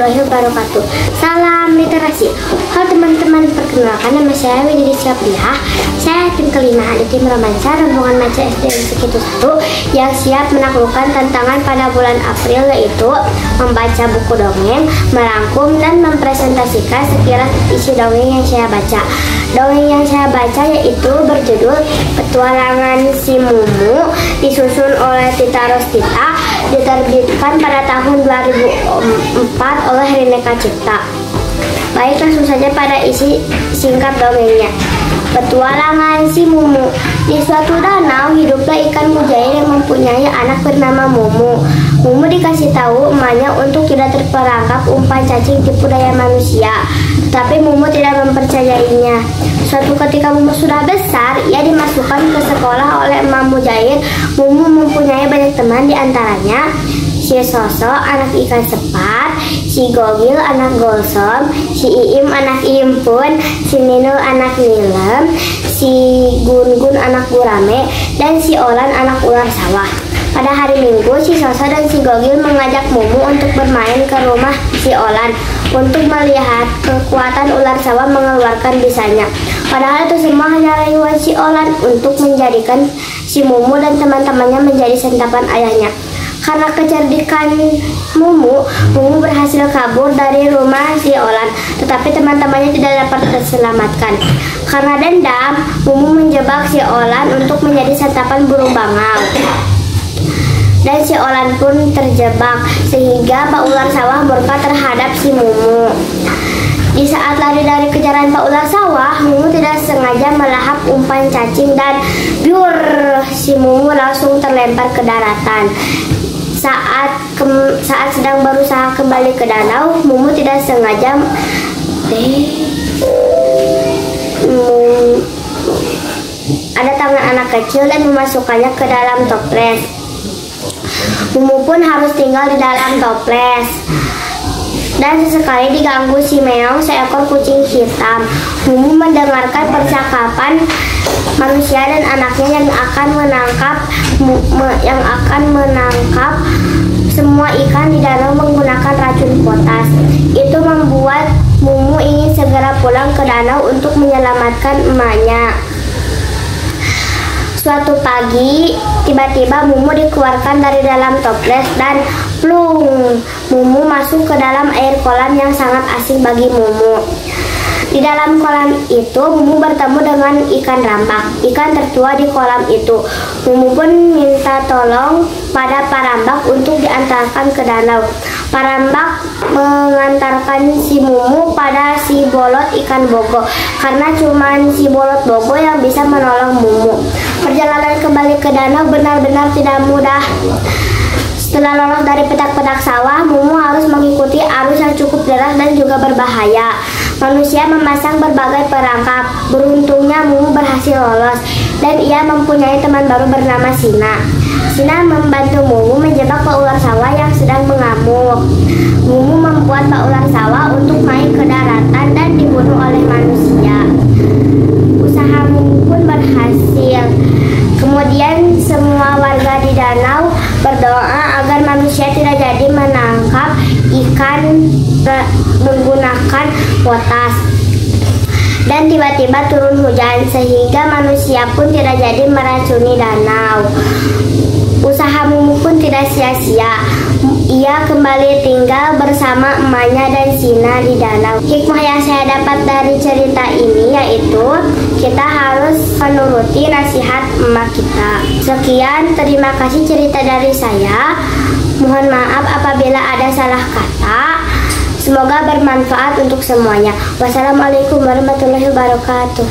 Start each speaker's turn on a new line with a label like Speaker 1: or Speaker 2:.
Speaker 1: warahmatullahi wabarakatuh. Salam literasi. Halo teman-teman, perkenalkan nama saya Widya Syafriah. Saya tim kelima di tim romansa rombongan Maca SD Sekitu 1 yang siap menaklukkan tantangan pada bulan April, yaitu membaca buku dongeng, merangkum dan mempresentasikan sekilas isi dongeng yang saya baca. Dongeng yang saya baca yaitu berjudul Petualangan Si Mumu, disusun oleh Tita Rostita, diterbitkan pada tahun 2004 oleh Rineka Cipta. Baik, langsung saja pada isi singkat dongengnya. Petualangan Si Mumu. Di suatu danau hiduplah ikan mujair yang mempunyai anak bernama Mumu. Mumu dikasih tahu emaknya untuk tidak terperangkap umpan cacing tipu daya manusia, tapi Mumu tidak mempercayainya. Suatu ketika Mumu sudah besar, ia dimasukkan ke sekolah oleh emak mujair. Mumu mempunyai banyak teman, diantaranya si Soso anak ikan sepat, si Gogil anak golsom, si Iim anak impun, si Ninul anak nilem, si Gun-gun anak gurame, dan si Olan anak ular sawah. Pada hari Minggu, si Soso dan si Gogil mengajak Mumu untuk bermain ke rumah si Olan untuk melihat kekuatan ular sawah mengeluarkan bisanya. Padahal itu semua hanya rayuan si Olan untuk menjadikan si Mumu dan teman-temannya menjadi santapan ayahnya. Karena kecerdikan Mumu berhasil kabur dari rumah si Olan, tetapi teman-temannya tidak dapat terselamatkan. Karena dendam, Mumu menjebak si Olan untuk menjadi santapan burung bangau. Dan si Olan pun terjebak, sehingga Pak Ular Sawah murka terhadap si Mumu. Di saat lari dari kejaran Pak Ular Sawah, Mumu tidak sengaja melahap umpan cacing dan biur, si Mumu langsung terlempar ke daratan. Saat sedang berusaha kembali ke danau, Mumu tidak sengaja ada tangan anak kecil dan memasukkannya ke dalam toples. Mumu pun harus tinggal di dalam toples. Dan sesekali diganggu si Meong, seekor kucing hitam. Mumu mendengarkan percakapan manusia dan anaknya yang akan menangkap semua ikan di danau menggunakan racun potas. Itu membuat Mumu ingin segera pulang ke danau untuk menyelamatkan emaknya. Suatu pagi, tiba-tiba Mumu dikeluarkan dari dalam toples dan plung, Mumu masuk ke dalam air kolam yang sangat asing bagi Mumu. Di dalam kolam itu, Mumu bertemu dengan ikan rambak, ikan tertua di kolam itu. Mumu pun minta tolong pada Pak Rambak untuk diantarkan ke danau. Pak Rambak mengantarkan si Mumu pada si Bolot ikan bogo, karena cuma si Bolot bogo yang bisa menolong Mumu. Perjalanan kembali ke danau benar-benar tidak mudah. Setelah lolos dari petak-petak sawah, Mumu harus mengikuti arus yang cukup deras dan juga berbahaya. Manusia memasang berbagai perangkap. Beruntungnya Mumu berhasil lolos dan ia mempunyai teman baru bernama Sina. Sina membantu Mumu menjebak Pak Ular Sawah yang sedang mengamuk. Mumu membuat Pak Ular Sawah untuk naik ke daratan dan dibunuh oleh manusia. Usaha Mumu pun berhasil. Kemudian semua warga di danau berdoa agar manusia tidak jadi menangkap ikan menggunakan potas. Dan tiba-tiba turun hujan sehingga manusia pun tidak jadi meracuni danau. Usaha Mumu pun tidak sia-sia. Ia kembali tinggal bersama emaknya dan Sina di danau. Hikmah yang saya dapat dari cerita ini yaitu kita harus menuruti nasihat emak kita. Sekian, terima kasih cerita dari saya. Mohon maaf apabila ada salah kata. Semoga bermanfaat untuk semuanya. Wassalamualaikum warahmatullahi wabarakatuh.